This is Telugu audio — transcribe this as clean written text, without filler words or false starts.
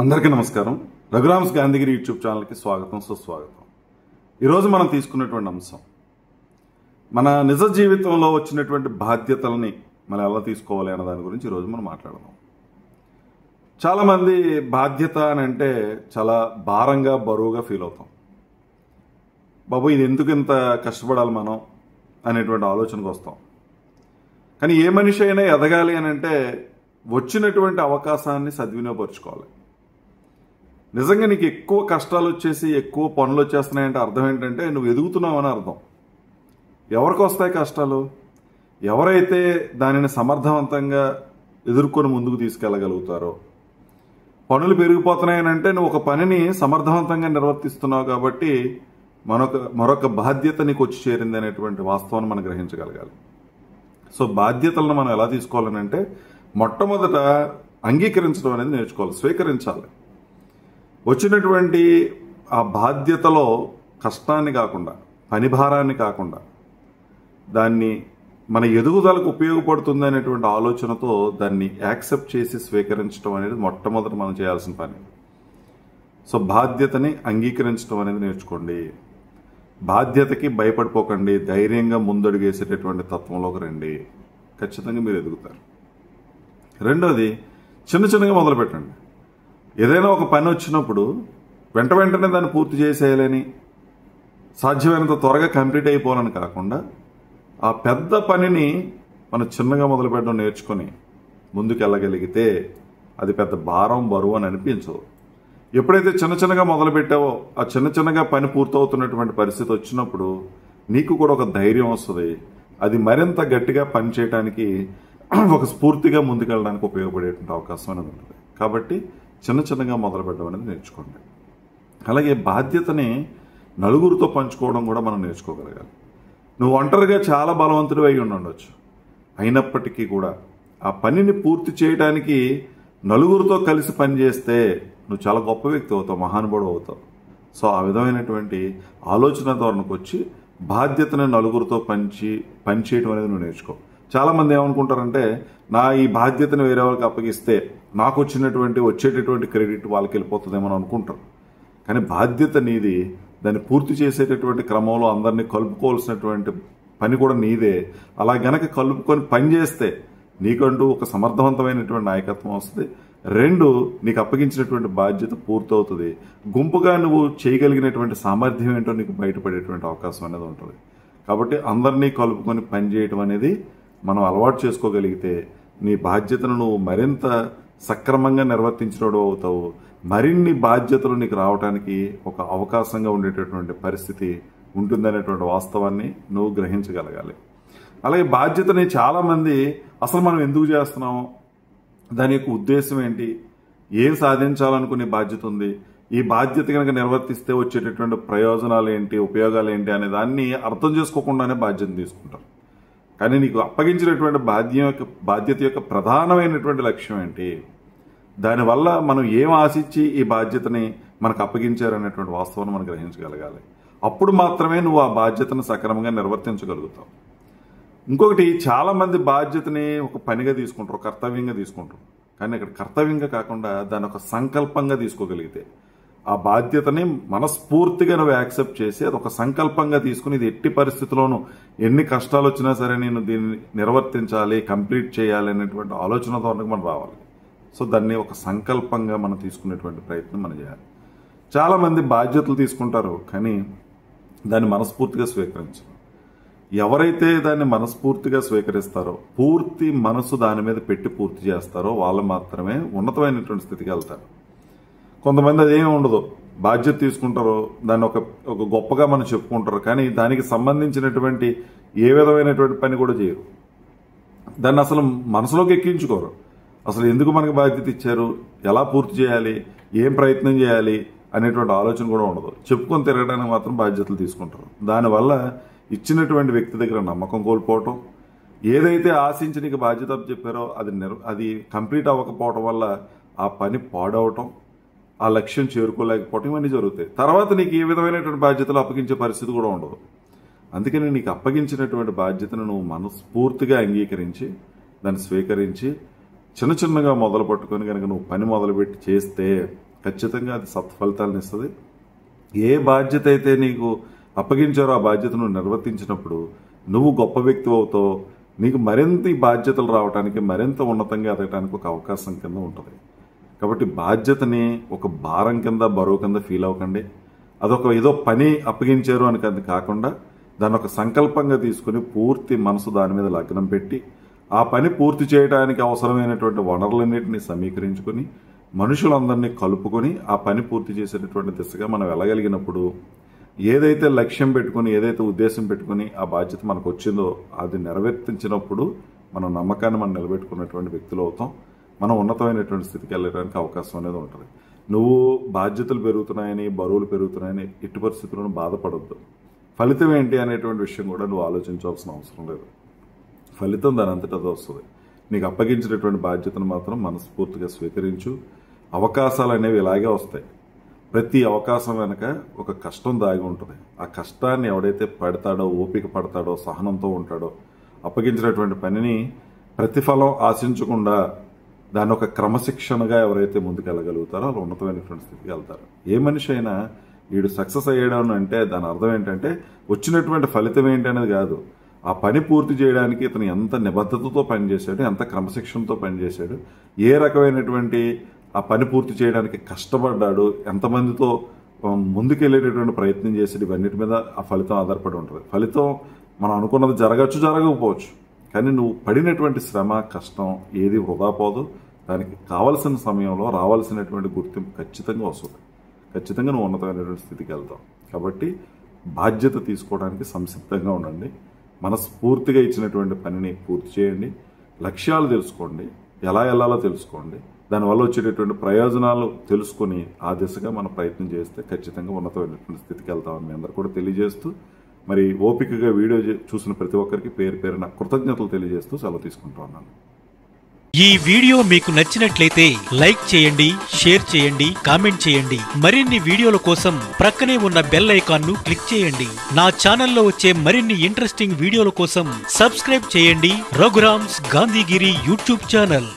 అందరికీ నమస్కారం. రఘురామ్స్ గాంధీగిరి యూట్యూబ్ ఛానల్కి స్వాగతం, సుస్వాగతం. ఈరోజు మనం తీసుకున్నటువంటి అంశం మన నిజ జీవితంలో వచ్చినటువంటి బాధ్యతల్ని మనం ఎలా తీసుకోవాలి అన్న దాని గురించి ఈరోజు మనం మాట్లాడదాం. చాలామంది బాధ్యత అని అంటే చాలా భారంగా, బరువుగా ఫీల్ అవుతాం. బాబు ఇది ఎందుకు ఇంత కష్టపడాలి మనం అనేటువంటి ఆలోచనకు వస్తాం. కానీ ఏ మనిషి అయినా ఎదగాలి అని అంటే వచ్చినటువంటి అవకాశాన్ని సద్వినియోగపరుచుకోవాలి. నిజంగా నీకు ఎక్కువ కష్టాలు వచ్చేసి ఎక్కువ పనులు వచ్చేస్తున్నాయంటే అర్థం ఏంటంటే నువ్వు ఎదుగుతున్నావు అని అర్థం. ఎవరికి వస్తాయి కష్టాలు? ఎవరైతే దానిని సమర్థవంతంగా ఎదుర్కొని ముందుకు తీసుకెళ్ళగలుగుతారో. పనులు పెరిగిపోతున్నాయనంటే నువ్వు ఒక పనిని సమర్థవంతంగా నిర్వర్తిస్తున్నావు కాబట్టి మరొక బాధ్యత నీకు వచ్చి చేరింది అనేటువంటి వాస్తవాన్ని మనం గ్రహించగలగాలి. సో బాధ్యతలను మనం ఎలా తీసుకోవాలని అంటే మొట్టమొదట అంగీకరించడం అనేది నేర్చుకోవాలి, స్వీకరించాలి. వచ్చినటువంటి ఆ బాధ్యతలో కష్టాన్ని కాకుండా, పని భారాన్ని కాకుండా, దాన్ని మన ఎదుగుదలకు ఉపయోగపడుతుంది అనేటువంటి ఆలోచనతో దాన్ని యాక్సెప్ట్ చేసి స్వీకరించడం అనేది మొట్టమొదటి మనం చేయాల్సిన పని. సో బాధ్యతని అంగీకరించడం అనేది నేర్చుకోండి. బాధ్యతకి భయపడిపోకండి, ధైర్యంగా ముందడుగేసేటటువంటి తత్వంలోకి రండి. ఖచ్చితంగా మీరు ఎదుగుతారు. రెండోది, చిన్నగా మొదలు పెట్టండి. ఏదైనా ఒక పని వచ్చినప్పుడు వెంటనే దాన్ని పూర్తి చేసేయాలని, సాధ్యమైనంత త్వరగా కంప్లీట్ అయిపోవాలని కాకుండా ఆ పెద్ద పనిని మనం చిన్నగా మొదలు పెట్టడం నేర్చుకొని ముందుకెళ్ళగలిగితే అది పెద్ద భారం, బరువు అని అనిపించదు. ఎప్పుడైతే చిన్నగా మొదలు పెట్టావో ఆ చిన్నగా పని పూర్తవుతున్నటువంటి పరిస్థితి వచ్చినప్పుడు నీకు కూడా ఒక ధైర్యం వస్తుంది. అది మరింత గట్టిగా పని చేయడానికి, ఒక స్ఫూర్తిగా ముందుకెళ్ళడానికి ఉపయోగపడేటువంటి అవకాశం అనేది ఉంటుంది. కాబట్టి చిన్నగా మొదలు పెట్టడం అనేది నేర్చుకోండి. అలాగే బాధ్యతని నలుగురితో పంచుకోవడం కూడా మనం నేర్చుకోగలగాలి. నువ్వు ఒంటరిగా చాలా బలవంతుడు అయి ఉండొచ్చు, అయినప్పటికీ కూడా ఆ పనిని పూర్తి చేయడానికి నలుగురితో కలిసి పనిచేస్తే నువ్వు చాలా గొప్ప వ్యక్తి అవుతావు, మహానుభావుడు అవుతావు. సో ఆ విధమైనటువంటి ఆలోచన ధోరణికి వచ్చి బాధ్యతను నలుగురితో పనిచేయడం అనేది నువ్వు నేర్చుకో. చాలామంది ఏమనుకుంటారంటే ఈ బాధ్యతను వేరే వాళ్ళకి అప్పగిస్తే నాకు వచ్చేటటువంటి క్రెడిట్ వాళ్ళకి వెళ్ళిపోతుందేమో అనుకుంటారు. కానీ బాధ్యత నీది. దాన్ని పూర్తి చేసేటటువంటి క్రమంలో అందరినీ కలుపుకోవాల్సినటువంటి పని కూడా నీదే. అలా గనక కలుపుకొని పని చేస్తే నీకంటూ ఒక సమర్థవంతమైనటువంటి నాయకత్వం వస్తుంది. రెండు, నీకు అప్పగించినటువంటి బాధ్యత పూర్తవుతుంది. గుంపుగా నువ్వు చేయగలిగినటువంటి సామర్థ్యం ఏంటో నీకు బయటపడేటువంటి అవకాశం అనేది ఉంటుంది. కాబట్టి అందరినీ కలుపుకొని పనిచేయటం అనేది మనం అలవాటు చేసుకోగలిగితే నీ బాధ్యతను నువ్వు మరింత సక్రమంగా నిర్వర్తించినోడు అవుతావు. మరిన్ని బాధ్యతలు నీకు రావడానికి ఒక అవకాశంగా ఉండేటటువంటి పరిస్థితి ఉంటుందనేటువంటి వాస్తవాన్ని నువ్వు గ్రహించగలగాలి. అలాగే బాధ్యతని చాలామంది అసలు మనం ఎందుకు చేస్తున్నాము, దాని యొక్క ఉద్దేశం ఏంటి, ఏం సాధించాలనుకునే బాధ్యత ఉంది, ఈ బాధ్యత కనుక నిర్వర్తిస్తే వచ్చేటటువంటి ప్రయోజనాలు ఏంటి, ఉపయోగాలు ఏంటి అనే దాన్ని అర్థం చేసుకోకుండానే బాధ్యత తీసుకుంటారు. కానీ నీకు అప్పగించినటువంటి బాధ్యత యొక్క ప్రధానమైనటువంటి లక్ష్యం ఏంటి, దానివల్ల మనం ఏం ఆశించి ఈ బాధ్యతని మనకు అప్పగించారనేటువంటి వాస్తవాన్ని మనం గ్రహించగలగాలి. అప్పుడు మాత్రమే నువ్వు ఆ బాధ్యతను సక్రమంగా నిర్వర్తించగలుగుతావు. ఇంకొకటి, చాలామంది బాధ్యతని ఒక పనిగా తీసుకుంటారు, కర్తవ్యంగా తీసుకుంటారు. కానీ ఇక్కడ కర్తవ్యంగా కాకుండా దాన్ని ఒక సంకల్పంగా తీసుకోగలిగితే, ఆ బాధ్యతని మనస్ఫూర్తిగా నువ్వు యాక్సెప్ట్ చేసి అది ఒక సంకల్పంగా తీసుకుని ఇది ఎట్టి పరిస్థితుల్లోనూ ఎన్ని కష్టాలు వచ్చినా సరే నేను దీన్ని నిర్వర్తించాలి, కంప్లీట్ చేయాలి అనేటువంటి ఆలోచన ధోరణికి మనం రావాలి. సో దాన్ని ఒక సంకల్పంగా మనం తీసుకునేటువంటి ప్రయత్నం మనం చేయాలి. చాలామంది బాధ్యతలు తీసుకుంటారు కానీ దాన్ని మనస్ఫూర్తిగా స్వీకరించరు. ఎవరైతే దాన్ని మనస్ఫూర్తిగా స్వీకరిస్తారో, పూర్తి మనసు దాని మీద పెట్టి పూర్తి చేస్తారో వాళ్ళు మాత్రమే ఉన్నతమైనటువంటి స్థితికి వెళ్తారు. కొంతమంది అదేమీ ఉండదు, బాధ్యత తీసుకుంటారు, దాన్ని ఒక గొప్పగా మనం చెప్పుకుంటారు, కానీ దానికి సంబంధించినటువంటి ఏ విధమైనటువంటి పని కూడా చేయరు. దాన్ని అసలు మనసులోకి ఎక్కించుకోరు. అసలు ఎందుకు మనకి బాధ్యత ఇచ్చారు, ఎలా పూర్తి చేయాలి, ఏం ప్రయత్నం చేయాలి అనేటువంటి ఆలోచన కూడా ఉండదు. చెప్పుకొని తిరగడానికి మాత్రం బాధ్యతలు తీసుకుంటారు. దానివల్ల ఇచ్చినటువంటి వ్యక్తి దగ్గర నమ్మకం కోల్పోవటం, ఏదైతే ఆశించి నీకు బాధ్యత చెప్పారో అది కంప్లీట్ అవ్వకపోవటం వల్ల ఆ పని పాడవటం, ఆ లక్ష్యం చేరుకోలేకపోవటం, ఇవన్నీ జరుగుతాయి. తర్వాత నీకు ఏ విధమైనటువంటి బాధ్యతలు అప్పగించే పరిస్థితి కూడా ఉండదు. అందుకని నీకు అప్పగించినటువంటి బాధ్యతను నువ్వు మనస్ఫూర్తిగా అంగీకరించి దాన్ని స్వీకరించి చిన్నగా మొదలు పట్టుకొని కనుక నువ్వు పని మొదలుపెట్టి చేస్తే ఖచ్చితంగా అది సత్ఫలితాలను ఇస్తుంది. ఏ బాధ్యత అయితే నీకు అప్పగించారో ఆ బాధ్యతను నిర్వర్తించినప్పుడు నువ్వు గొప్ప వ్యక్తి అవుతావు. నీకు మరింత ఈ బాధ్యతలు రావడానికి, మరింత ఉన్నతంగా ఎదగడానికి ఒక అవకాశం కింద ఉంటుంది. కాబట్టి బాధ్యతని ఒక భారం కింద, బరువు కింద ఫీల్ అవ్వకండి. అదొక ఏదో పని అప్పగించారు అని కాకుండా దాన్ని ఒక సంకల్పంగా తీసుకుని పూర్తి మనసు దాని మీద లగ్నం పెట్టి ఆ పని పూర్తి చేయడానికి అవసరమైనటువంటి వనరులన్నింటినీ సమీకరించుకొని మనుషులందరినీ కలుపుకొని ఆ పని పూర్తి చేసేటటువంటి దిశగా మనం వెళ్ళగలిగినప్పుడు ఏదైతే లక్ష్యం పెట్టుకుని, ఏదైతే ఉద్దేశం పెట్టుకుని ఆ బాధ్యత మనకు వచ్చిందో అది నెరవేర్తించినప్పుడు మన నమ్మకాన్ని మనం నిలబెట్టుకున్నటువంటి వ్యక్తులు అవుతాం. మనం ఉన్నతమైనటువంటి స్థితికి వెళ్ళడానికి అవకాశం అనేది ఉంటుంది. నువ్వు బాధ్యతలు పెరుగుతున్నాయని, బరువులు పెరుగుతున్నాయని ఎట్టి పరిస్థితులను బాధపడద్దు. ఫలితం ఏంటి అనేటువంటి విషయం కూడా నువ్వు ఆలోచించాల్సిన అవసరం లేదు. ఫలితం దాని అంతటా అది వస్తుంది. నీకు అప్పగించినటువంటి బాధ్యతను మాత్రం మనస్ఫూర్తిగా స్వీకరించు. అవకాశాలు అనేవి ఇలాగే వస్తాయి. ప్రతి అవకాశం వెనక ఒక కష్టం దాగి ఉంటుంది. ఆ కష్టాన్ని ఎవడైతే పడతాడో, ఓపిక పడతాడో, సహనంతో ఉంటాడో, అప్పగించినటువంటి పనిని ప్రతిఫలం ఆశించకుండా దాన్ని ఒక క్రమశిక్షణగా ఎవరైతే ముందుకెళ్ళగలుగుతారో వాళ్ళు ఉన్నతమైనటువంటి స్థితికి వెళ్తారు. ఏ మనిషి అయినా వీడు సక్సెస్ అయ్యాడు అంటే దాని అర్థం ఏంటంటే వచ్చినటువంటి ఫలితం ఏంటి అనేది కాదు, ఆ పని పూర్తి చేయడానికి ఇతను ఎంత నిబద్ధతతో పనిచేశాడు, ఎంత క్రమశిక్షణతో పనిచేశాడు, ఏ రకమైనటువంటి ఆ పని పూర్తి చేయడానికి కష్టపడ్డాడు, ఎంతమందితో ముందుకెళ్ళేటటువంటి ప్రయత్నం చేసాడు, ఇవన్నిటి మీద ఆ ఫలితం ఆధారపడి ఉంటుంది. ఫలితం మనం అనుకున్నది జరగచ్చు, జరగకపోవచ్చు, కానీ నువ్వు పడినటువంటి శ్రమ, కష్టం ఏది వృధా పోదు. దానికి కావలసిన సమయంలో రావాల్సినటువంటి గుర్తింపు ఖచ్చితంగా వస్తుంది. ఖచ్చితంగా నువ్వు ఉన్నతమైనటువంటి స్థితికి వెళ్తావు. కాబట్టి బాధ్యత తీసుకోవడానికి సంసిద్ధంగా ఉండండి. మనస్ఫూర్తిగా ఇచ్చినటువంటి పనిని పూర్తి చేయండి. లక్ష్యాలు తెలుసుకోండి, ఎలా వెళ్ళాలో తెలుసుకోండి. దానివల్ల వచ్చేటటువంటి ప్రయోజనాలు తెలుసుకొని ఆ దిశగా మనం ప్రయత్నం చేస్తే ఖచ్చితంగా ఉన్నతమైనటువంటి స్థితికి వెళ్తామని మీ అందరూ కూడా తెలియజేస్తూ, మరి ఓపికగా వీడియో చూసిన ప్రతి ఒక్కరికి పేరు పేరున కృతజ్ఞతలు తెలియజేస్తూ సెలవు తీసుకుంటూ ఉన్నాను. ఈ వీడియో మీకు నచ్చినట్లయితే లైక్ చేయండి, షేర్ చేయండి, కామెంట్ చేయండి. మరిన్ని వీడియోల కోసం ప్రక్కనే ఉన్న బెల్ ఐకాన్ ను క్లిక్ చేయండి. నా ఛానల్లో వచ్చే మరిన్ని ఇంట్రెస్టింగ్ వీడియోల కోసం సబ్స్క్రైబ్ చేయండి రఘురామ్స్ గాంధీగిరి యూట్యూబ్ ఛానల్.